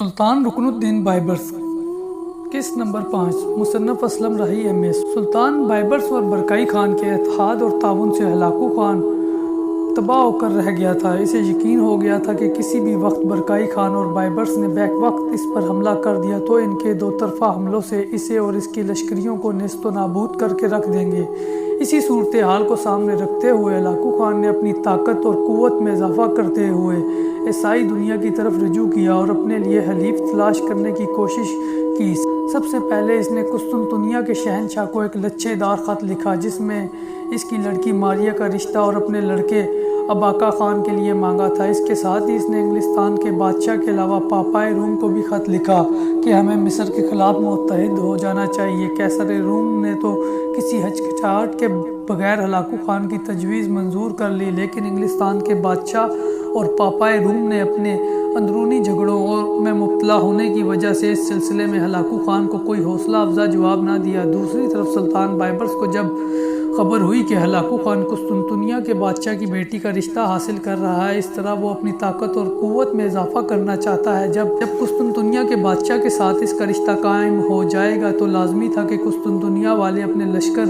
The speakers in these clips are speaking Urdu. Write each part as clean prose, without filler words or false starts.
سلطان رکن الدین بائبرس قسط نمبر 5 مصنف اسلم راہی MS سلطان بائبرس اور برکائی خان کے اتحاد اور تعاون سے ہلاکو خان تباہ ہو کر رہ گیا تھا۔ اسے یقین ہو گیا تھا کہ کسی بھی وقت برکائی خان اور بائبرس نے بیک وقت اس پر حملہ کر دیا تو ان کے دو طرفہ حملوں سے اسے اور اس کی لشکریوں کو نیست و نابود کر کے رکھ دیں گے۔ اسی صورتحال کو سامنے رکھتے ہوئے ہلاکو خان نے اپنی طاقت اور قوت میں اضافہ کرتے ہوئے عیسائی دنیا کی طرف رجوع کیا اور اپنے لیے حلیف تلاش کرنے کی کوشش کی۔ سب سے پہلے اس نے قسطنطنیہ کے شہنشاہ کو ایک لچھے دار خط لکھا جس میں اس کی لڑکی ماریہ کا رشتہ اور اپنے لڑکے اباقہ خان کے لیے مانگا تھا۔ اس کے ساتھ ہی اس نے انگلستان کے بادشاہ کے علاوہ پاپائے روم کو بھی خط لکھا کہ ہمیں مصر کے خلاف متحد ہو جانا چاہیے۔ قیصر روم نے تو کسی ہچکچاہٹ کے بغیر ہلاکو خان کی تجویز منظور کر لی، لیکن انگلستان کے بادشاہ اور پاپائے روم نے اپنے اندرونی جھگڑوں میں مبتلا ہونے کی وجہ سے اس سلسلے میں ہلاکو خان کو کوئی حوصلہ افزا جواب نہ دیا۔ دوسری طرف سلطان بائبرس کو جب خبر ہوئی کہ ہلاکو خان قسطنطنیہ کے بادشاہ کی بیٹی کا رشتہ حاصل کر رہا ہے، اس طرح وہ اپنی طاقت اور قوت میں اضافہ کرنا چاہتا ہے۔ جب قسطنطنیہ کے بادشاہ کے ساتھ اس کا رشتہ قائم ہو جائے گا تو لازمی تھا کہ قسطنطنیہ والے اپنے لشکر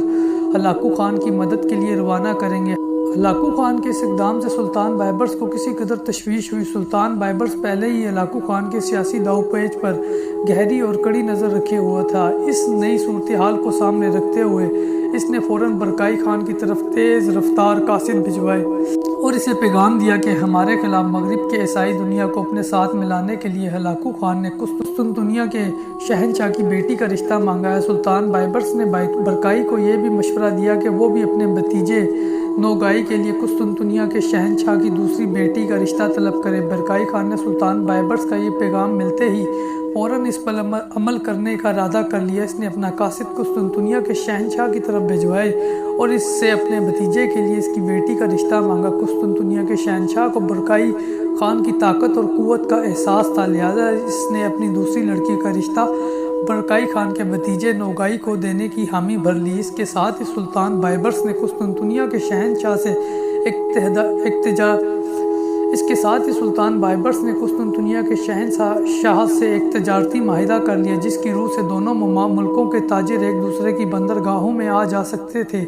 ہلاکو خان کی مدد کے لیے روانہ کریں گے۔ ہلاکو خان کے اس اقدام سے سلطان بائبرس کو کسی قدر تشویش ہوئی۔ سلطان بائبرس پہلے ہی ہلاکو خان کے سیاسی داؤ پیچ پر گہری اور کڑی نظر رکھے ہوا تھا۔ اس نئی صورتحال کو سامنے رکھتے ہوئے اس نے فوراً برکائی خان کی طرف تیز رفتار قاصد بھجوائے اور اسے پیغام دیا کہ ہمارے خلاف مغرب کے عیسائی دنیا کو اپنے ساتھ ملانے کے لیے ہلاکو خان نے قسطنطنیہ کے شہنشاہ کی بیٹی کا رشتہ مانگا ہے۔ سلطان بائبرس نے برکائی کو یہ بھی مشورہ دیا کہ وہ بھی اپنے بھتیجے نوگائی کے لیے قسطنطنیہ کے شہنشاہ کی دوسری بیٹی کا رشتہ طلب کرے۔ برکائی خان نے سلطان بائبرس کا یہ پیغام ملتے ہی فوراً اس پر عمل کرنے کا ارادہ کر لیا۔ اس نے اپنا قاصد قسطنطنیہ کے شہنشاہ کی طرف بھجوائے اور اس سے اپنے بھتیجے کے لیے اس کی بیٹی کا رشتہ مانگا۔ قسطنطنیہ کے شہنشاہ کو برکائی خان کی طاقت اور قوت کا احساس تھا، لہذا اس نے اپنی دوسری لڑکی کا رشتہ برکائی خان کے بھتیجے نوگائی کو دینے کی حامی بھر لی۔ اس کے ساتھ ہی سلطان بائبرس نے قسطنطنیہ کے شہنشاہ سے ایک تجارتی معاہدہ کر لیا جس کی روح سے دونوں ملکوں کے تاجر ایک دوسرے کی بندرگاہوں میں آ جا سکتے تھے۔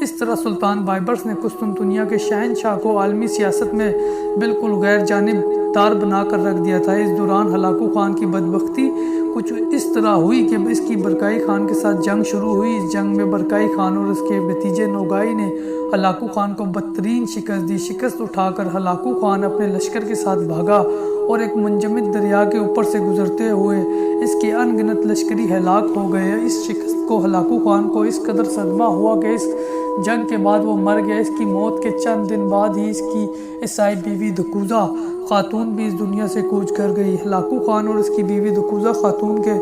اس طرح سلطان بائبرس نے قسطنطنیہ کے شہنشاہ کو عالمی سیاست میں بالکل غیر جانبدار بنا کر رکھ دیا تھا۔ اس دوران ہلاکو خان کی بدبختی کچھ اس طرح ہوئی کہ اس کی برکائی خان کے ساتھ جنگ شروع ہوئی۔ اس جنگ میں برکائی خان اور اس کے بھتیجے نوگائی نے ہلاکو خان کو بدترین شکست دی۔ شکست اٹھا کر ہلاکو خان اپنے لشکر کے ساتھ بھاگا اور ایک منجمد دریا کے اوپر سے گزرتے ہوئے اس کے ان گنت لشکری ہلاک ہو گئے۔ اس شکست کو ہلاکو خان کو اس قدر صدمہ ہوا کہ اس جنگ کے بعد وہ مر گیا۔ اس کی موت کے چند دن بعد ہی اس کی عیسائی بیوی دکوزہ خاتون بھی اس دنیا سے کوچ کر گئی۔ ہلاکو خان اور اس کی بیوی دکوزہ خاتون کے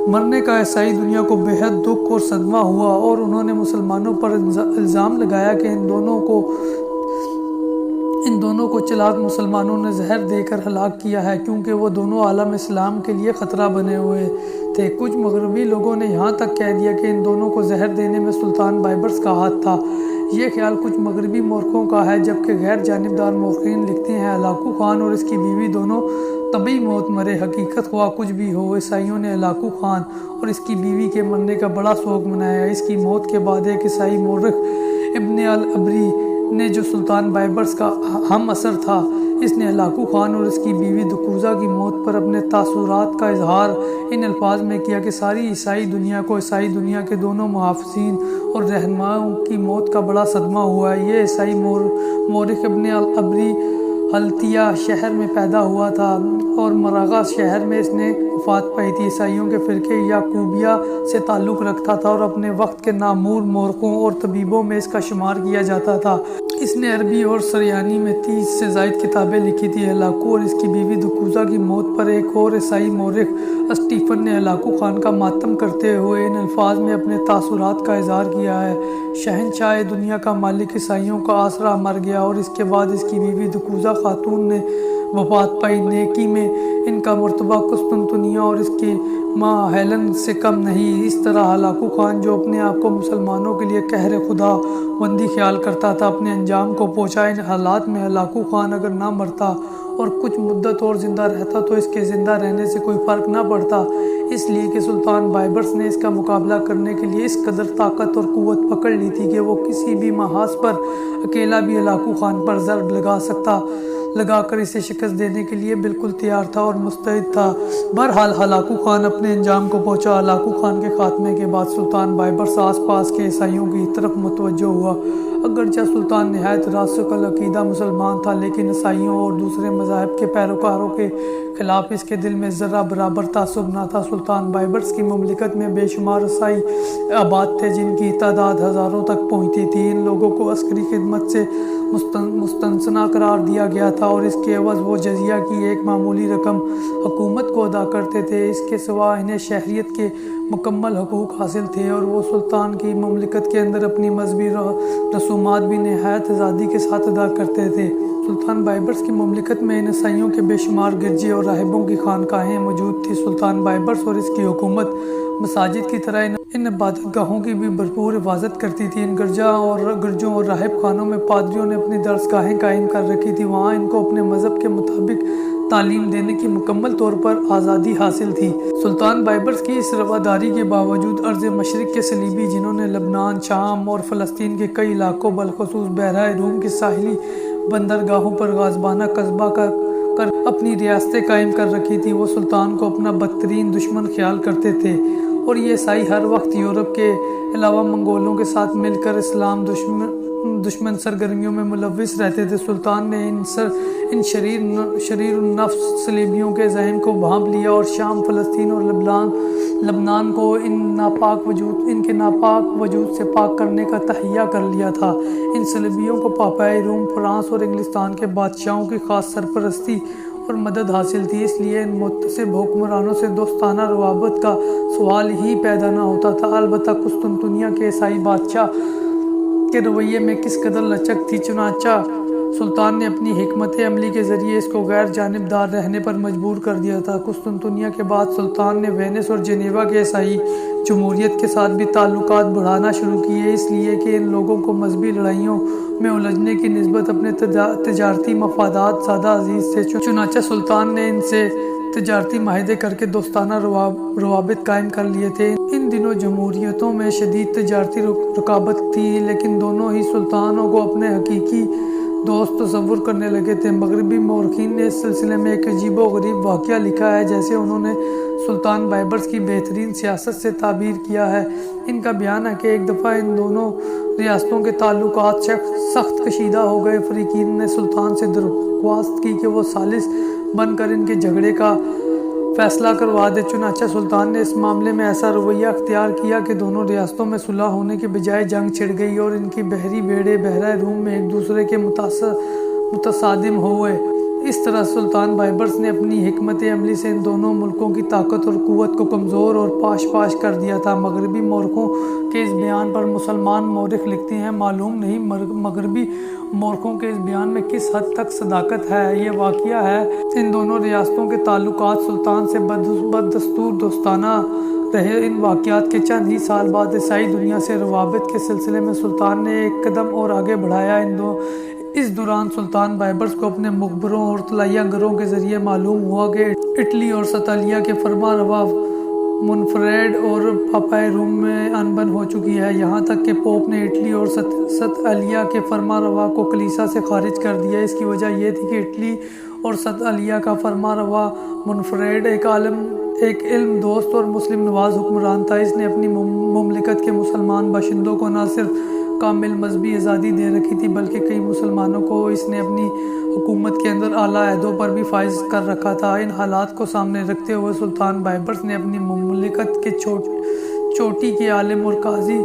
مرنے کا عیسائی دنیا کو بے حد دکھ اور صدمہ ہوا اور انہوں نے مسلمانوں پر الزام لگایا کہ ان دونوں کو چلاک مسلمانوں نے زہر دے کر ہلاک کیا ہے، کیونکہ وہ دونوں عالم اسلام کے لیے خطرہ بنے ہوئے تھے۔ کچھ مغربی لوگوں نے یہاں تک کہہ دیا کہ ان دونوں کو زہر دینے میں سلطان بائبرس کا ہاتھ تھا۔ یہ خیال کچھ مغربی مورخوں کا ہے، جبکہ غیر جانبدار مورخین لکھتے ہیں ہلاکو خان اور اس کی بیوی دونوں طبعی موت مرے۔ حقیقت خواہ کچھ بھی ہو، عیسائیوں نے ہلاکو خان اور اس کی بیوی کے مرنے کا بڑا شوق منایا۔ اس کی موت کے بعد ایک عیسائی مورخ ابن العبری نے، جو سلطان بائبرس کا ہم عصر تھا، اس نے ہلاکو خان اور اس کی بیوی دکوزہ کی موت پر اپنے تاثرات کا اظہار ان الفاظ میں کیا کہ ساری عیسائی دنیا کو عیسائی دنیا کے دونوں محافظین اور رہنماؤں کی موت کا بڑا صدمہ ہوا ہے۔ یہ عیسائی مورخ ابن العبری حلتیہ شہر میں پیدا ہوا تھا اور مراغہ شہر میں اس نے وفات پائی تھی۔ عیسائیوں کے فرقے یعقوبیہ سے تعلق رکھتا تھا اور اپنے وقت کے نامور مورخوں اور طبیبوں میں اس کا شمار کیا جاتا تھا۔ اس نے عربی اور سریانی میں 30 سے زائد کتابیں لکھی تھی۔ ہلاکو اور اس کی بیوی دکوزہ کی موت پر ایک اور عیسائی مورخ اسٹیفن نے ہلاکو خان کا ماتم کرتے ہوئے ان الفاظ میں اپنے تاثرات کا اظہار کیا ہے: شہنشاہ دنیا کا مالک عیسائیوں کا آسرا مر گیا اور اس کے بعد اس کی بیوی دکوزہ خاتون نے وفات پائی۔ نیکی میں ان کا مرتبہ قسطنطنیہ اور اس کی ماں ہیلن سے کم نہیں۔ اس طرح ہلاکو خان، جو اپنے آپ کو مسلمانوں کے لیے قہر خدا بندی خیال کرتا تھا، اپنے انجام کو پہنچا۔ ان حالات میں ہلاکو خان اگر نہ مرتا اور کچھ مدت اور زندہ رہتا تو اس کے زندہ رہنے سے کوئی فرق نہ پڑتا، اس لیے کہ سلطان بائبرس نے اس کا مقابلہ کرنے کے لیے اس قدر طاقت اور قوت پکڑ لی تھی کہ وہ کسی بھی محاذ پر اکیلا بھی ہلاکو خان پر ضرب لگا کر اسے شکست دینے کے لیے بالکل تیار تھا اور مستعد تھا۔ بہرحال ہلاکو خان اپنے انجام کو پہنچا۔ ہلاکو خان کے خاتمے کے بعد سلطان بائبرس آس پاس کے عیسائیوں کی طرف متوجہ ہوا۔ اگرچہ سلطان نہایت راسخ العقیدہ مسلمان تھا، لیکن عیسائیوں اور دوسرے مذاہب کے پیروکاروں کے خلاف اس کے دل میں ذرہ برابر تعصب نہ تھا۔ سلطان بائبرس کی مملکت میں بے شمار عیسائی آباد تھے جن کی تعداد ہزاروں تک پہنچتی تھی۔ ان لوگوں کو عسکری خدمت سے مستثنی قرار دیا گیا تھا اور اس کے عوض وہ جزیہ کی ایک معمولی رقم حکومت کو ادا کرتے تھے۔ اس کے سوا انہیں شہریت کے مکمل حقوق حاصل تھے اور وہ سلطان کی مملکت کے اندر اپنی مذہبی رسومات بھی نہایت آزادی کے ساتھ ادا کرتے تھے۔ سلطان بائبرس کی مملکت میں ان عیسائیوں کے بے شمار گرجے اور راہبوں کی خانقاہیں موجود تھیں۔ سلطان بائبرس اور اس کی حکومت مساجد کی طرح ان عبادت گاہوں کی بھی بھرپور حفاظت کرتی تھی۔ ان گرجوں اور راہب خانوں میں پادریوں نے اپنی درس گاہیں قائم کر رکھی تھی۔ وہاں ان کو اپنے مذہب کے مطابق تعلیم دینے کی مکمل طور پر آزادی حاصل تھی۔ سلطان بائبرس کی اس رواداری کے باوجود ارض مشرق کے صلیبی، جنہوں نے لبنان، شام اور فلسطین کے کئی علاقوں بالخصوص بحیرہ روم کی ساحلی بندرگاہوں پر غازبانہ قصبہ کر اپنی ریاستیں قائم کر رکھی تھی، وہ سلطان کو اپنا بدترین دشمن خیال کرتے تھے اور یہ عیسائی ہر وقت یورپ کے علاوہ منگولوں کے ساتھ مل کر اسلام دشمن سرگرمیوں میں ملوث رہتے تھے۔ سلطان نے ان شریر النفس صلیبیوں کے ذہن کو بھانپ لیا اور شام، فلسطین اور لبنان کو ان کے ناپاک وجود سے پاک کرنے کا تہیہ کر لیا تھا۔ ان صلیبیوں کو پاپائے روم، فرانس اور انگلستان کے بادشاہوں کی خاص سرپرستی اور مدد حاصل تھی، اس لیے ان متصب حکمرانوں سے دوستانہ روابط کا سوال ہی پیدا نہ ہوتا تھا۔ البتہ قسطنطنیہ کے عیسائی بادشاہ کے رویے میں کس قدر لچک تھی، چنانچہ سلطان نے اپنی حکمت عملی کے ذریعے اس کو غیر جانبدار رہنے پر مجبور کر دیا تھا۔ قسطنطنیہ کے بعد سلطان نے وینس اور جنیوا کے عیسائی جمہوریت کے ساتھ بھی تعلقات بڑھانا شروع کیے، اس لیے کہ ان لوگوں کو مذہبی لڑائیوں میں الجھنے کی نسبت اپنے تجارتی مفادات زیادہ عزیز تھے۔ چنانچہ سلطان نے ان سے تجارتی معاہدے کر کے دوستانہ روابط قائم کر لیے تھے۔ ان دنوں جمہوریتوں میں شدید تجارتی رقابت تھی، لیکن دونوں ہی سلطانوں کو اپنے حقیقی دوست تصور کرنے لگے تھے۔ مغربی مورخین نے اس سلسلے میں ایک عجیب و غریب واقعہ لکھا ہے، جیسے انہوں نے سلطان بائبرس کی بہترین سیاست سے تعبیر کیا ہے۔ ان کا بیان ہے کہ ایک دفعہ ان دونوں ریاستوں کے تعلقات سخت کشیدہ ہو گئے۔ فریقین نے سلطان سے درخواست کی کہ وہ ثالث بن کر ان کے جھگڑے کا فیصلہ کروا دے۔ چنانچہ سلطان نے اس معاملے میں ایسا رویہ اختیار کیا کہ دونوں ریاستوں میں صلح ہونے کے بجائے جنگ چھڑ گئی اور ان کی بحری بیڑے بحیرہ روم میں ایک دوسرے کے متصادم ہوئے۔ اس طرح سلطان بائبرس نے اپنی حکمت عملی سے ان دونوں ملکوں کی طاقت اور قوت کو کمزور اور پاش کر دیا تھا۔ مغربی مورخوں کے اس بیان پر مسلمان مورخ لکھتے ہیں، معلوم نہیں مغربی مورخوں کے اس بیان میں کس حد تک صداقت ہے۔ یہ واقعہ ہے ان دونوں ریاستوں کے تعلقات سلطان سے بدستور دوستانہ رہے۔ ان واقعات کے چند ہی سال بعد عیسائی دنیا سے روابط کے سلسلے میں سلطان نے ایک قدم اور آگے بڑھایا۔ اس دوران سلطان بائبرس کو اپنے مخبروں اور اطلاعیہ گروں کے ذریعے معلوم ہوا کہ اٹلی اور ستالیا کے فرما روا منفریڈ اور پاپائے روم میں انبن ہو چکی ہے، یہاں تک کہ پوپ نے اٹلی اور ستالیا کے فرما روا کو کلیسا سے خارج کر دیا۔ اس کی وجہ یہ تھی کہ اٹلی اور ستالیا کا فرما روا منفریڈ ایک علم دوست اور مسلم نواز حکمران تھا۔ اس نے اپنی مملکت کے مسلمان باشندوں کو نہ صرف کامل مذہبی آزادی دے رکھی تھی، بلکہ کئی مسلمانوں کو اس نے اپنی حکومت کے اندر اعلیٰ عہدوں پر بھی فائز کر رکھا تھا۔ ان حالات کو سامنے رکھتے ہوئے سلطان بائبرس نے اپنی مملکت کے چوٹی کے عالم اور قاضی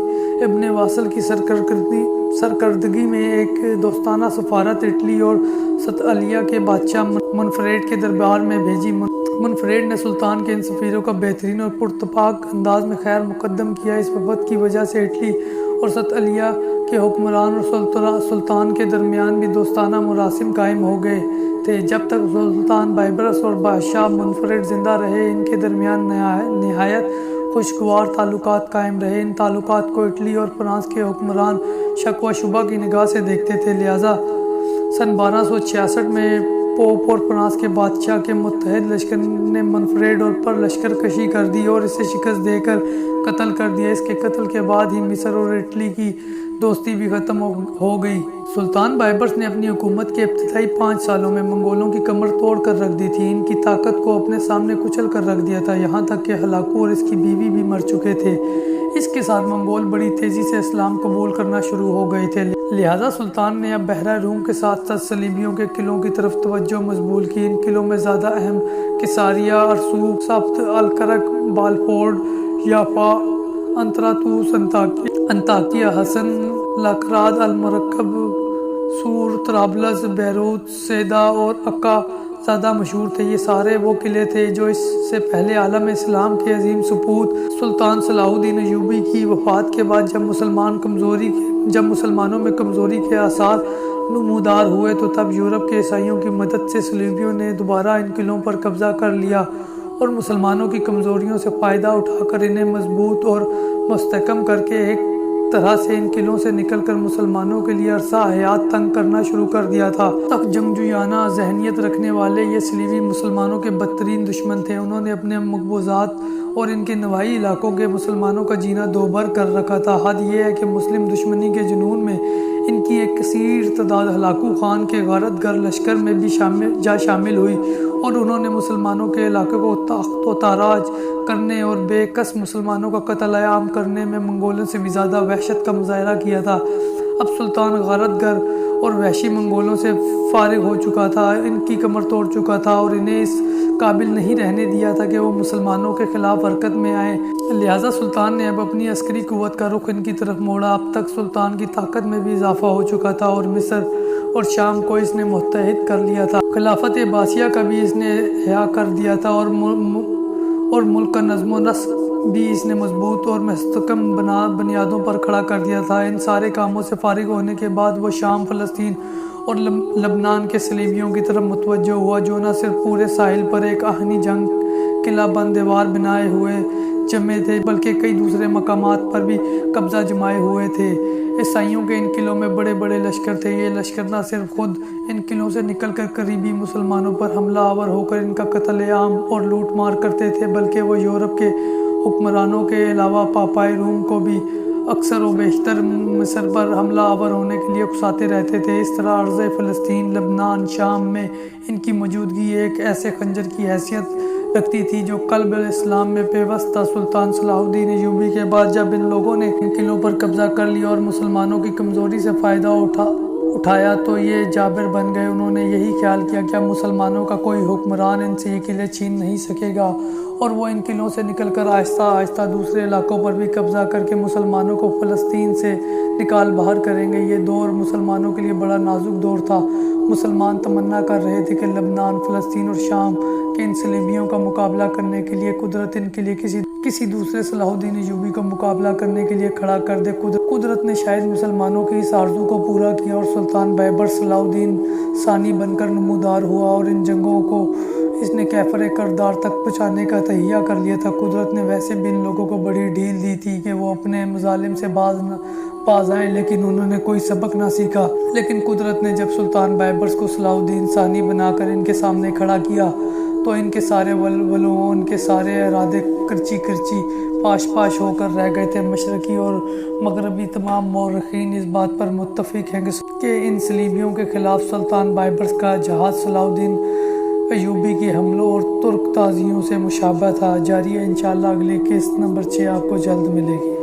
ابن واصل کی سرکردگی میں ایک دوستانہ سفارت اٹلی اور ستالیا کے بادشاہ منفریڈ کے دربار میں بھیجی۔ منفریڈ نے سلطان کے ان سفیروں کا بہترین اور پرتپاک انداز میں خیر مقدم کیا۔ اس وفد کی وجہ سے اٹلی اور ستالیا کے حکمران اور سلطان کے درمیان بھی دوستانہ مراسم قائم ہو گئے تھے۔ جب تک سلطان بائبرس اور بادشاہ منفریڈ زندہ رہے، ان کے درمیان نہایت خوشگوار تعلقات قائم رہے۔ ان تعلقات کو اٹلی اور فرانس کے حکمران شک و شبہ کی نگاہ سے دیکھتے تھے، لہٰذا سن 1266 میں پوپ اور فرانس کے بادشاہ کے متحد لشکر نے منفریڈ اور پر لشکر کشی کر دی اور اسے شکست دے کر قتل کر دیا۔ اس کے قتل کے بعد ہی مصر اور اٹلی کی دوستی بھی ختم ہو گئی۔ سلطان بائبرس نے اپنی حکومت کے ابتدائی 5 سالوں میں منگولوں کی کمر توڑ کر رکھ دی تھی، ان کی طاقت کو اپنے سامنے کچل کر رکھ دیا تھا، یہاں تک کہ ہلاکو اور اس کی بیوی بھی مر چکے تھے۔ اس کے ساتھ منگول بڑی تیزی سے اسلام قبول کرنا شروع ہو گئے تھے، لہٰذا سلطان نے اب بحیرہ روم کے ساتھ ساتھ صلیبیوں کے قلعوں کی طرف توجہ مبذول کی۔ ان قلعوں میں زیادہ اہم کیساریہ، ارسوک، سبت، الکرک، بالفورڈ، یافا، انطراطوس، انطاکیہ، حسن، لاکراد، المرکب، سور، طرابلس، بیروت، سیدا اور عکا زیادہ مشہور تھے۔ یہ سارے وہ قلعے تھے جو اس سے پہلے عالم اسلام کے عظیم سپوت سلطان صلاح الدین ایوبی کی وفات کے بعد جب مسلمانوں میں کمزوری کے آثار نمودار ہوئے تو تب یورپ کے عیسائیوں کی مدد سے صلیبیوں نے دوبارہ ان قلعوں پر قبضہ کر لیا اور مسلمانوں کی کمزوریوں سے فائدہ اٹھا کر انہیں مضبوط اور مستحکم کر کے ایک طرح سے ان قلعوں سے نکل کر مسلمانوں کے لیے عرصہ حیات تنگ کرنا شروع کر دیا تھا۔ سخت جنگجویانہ ذہنیت رکھنے والے یہ صلیبی مسلمانوں کے بدترین دشمن تھے۔ انہوں نے اپنے مقبوضات اور ان کے نواحی علاقوں کے مسلمانوں کا جینا دوبھر کر رکھا تھا۔ حد یہ ہے کہ مسلم دشمنی کے جنون میں ان کی ایک کثیر تعداد ہلاکو خان کے غارت گر لشکر میں بھی شامل ہوئی اور انہوں نے مسلمانوں کے علاقے کو تاخت و تاراج کرنے اور بے کس مسلمانوں کا قتل عام کرنے میں منگولوں سے بھی زیادہ وحشت کا مظاہرہ کیا تھا۔ اب سلطان غارت گر اور وحشی منگولوں سے فارغ ہو چکا تھا، ان کی کمر توڑ چکا تھا اور انہیں اس قابل نہیں رہنے دیا تھا کہ وہ مسلمانوں کے خلاف حرکت میں آئے، لہٰذا سلطان نے اب اپنی عسکری قوت کا رخ ان کی طرف موڑا۔ اب تک سلطان کی طاقت میں بھی اضافہ ہو چکا تھا اور مصر اور شام کو اس نے متحد کر لیا تھا، خلافت عباسیہ کا بھی اس نے احیا کر دیا تھا اور ملک کا نظم و نسق بھی اس نے مضبوط اور مستحکم بنیادوں پر کھڑا کر دیا تھا۔ ان سارے کاموں سے فارغ ہونے کے بعد وہ شام، فلسطین اور لبنان کے صلیبیوں کی طرف متوجہ ہوا، جو نہ صرف پورے ساحل پر ایک آہنی جنگ قلعہ بند دیوار بنائے ہوئے جمے تھے بلکہ کئی دوسرے مقامات پر بھی قبضہ جمائے ہوئے تھے۔ عیسائیوں کے ان قلعوں میں بڑے بڑے لشکر تھے، یہ لشکر نہ صرف خود ان قلعوں سے نکل کر قریبی مسلمانوں پر حملہ آور ہو کر ان کا قتل عام اور لوٹ مار کرتے تھے، بلکہ وہ یورپ کے حکمرانوں کے علاوہ پاپائے روم کو بھی اکثر و بیشتر مصر پر حملہ آور ہونے کے لیے اکساتے رہتے تھے۔ اس طرح عرض فلسطین، لبنان، شام میں ان کی موجودگی ایک ایسے خنجر کی حیثیت رکھتی تھی جو قلب اسلام میں پیوست تھا۔ سلطان صلاح الدین ایوبی کے بعد جب ان لوگوں نے ان قلعوں پر قبضہ کر لیا اور مسلمانوں کی کمزوری سے فائدہ اٹھایا تو یہ جابر بن گئے۔ انہوں نے یہی خیال کیا کہ اب مسلمانوں کا کوئی حکمران ان سے یہ قلعے چھین نہیں سکے گا اور وہ ان قلعوں سے نکل کر آہستہ آہستہ دوسرے علاقوں پر بھی قبضہ کر کے مسلمانوں کو فلسطین سے نکال باہر کریں گے۔ یہ دور مسلمانوں کے لیے بڑا نازک دور تھا۔ مسلمان تمنا کر رہے تھے کہ لبنان، فلسطین اور شام کے ان صلیبیوں کا مقابلہ کرنے کے لیے قدرت ان کے لیے کسی دوسرے صلاح الدین ایوبی کا مقابلہ کرنے کے لیے کھڑا کر دے۔ قدرت نے شاید مسلمانوں کی اس آرزو کو پورا کیا اور سلطان بائبرس صلاح الدین ثانی بن کر نمودار ہوا اور ان جنگوں کو اس نے کیفر کردار تک پہنچانے کا تہیہ کر لیا تھا۔ قدرت نے ویسے بھی ان لوگوں کو بڑی ڈھیل دی تھی کہ وہ اپنے مظالم سے باز آئیں، لیکن انہوں نے کوئی سبق نہ سیکھا۔ لیکن قدرت نے جب سلطان بائبرس کو صلاح الدین ثانی بنا کر ان کے سامنے کھڑا کیا تو ان کے سارے ولولوں، ان کے سارے ارادے کرچی پاش ہو کر رہ گئے تھے۔ مشرقی اور مغربی تمام مورخین اس بات پر متفق ہیں کہ ان صلیبیوں کے خلاف سلطان بائبرس کا جہاد صلاح الدین ایوبی کے حملوں اور ترک تازیوں سے مشابہ تھا۔ جاری ہے انشاءاللہ اگلی قسط نمبر 6 آپ کو جلد ملے گی۔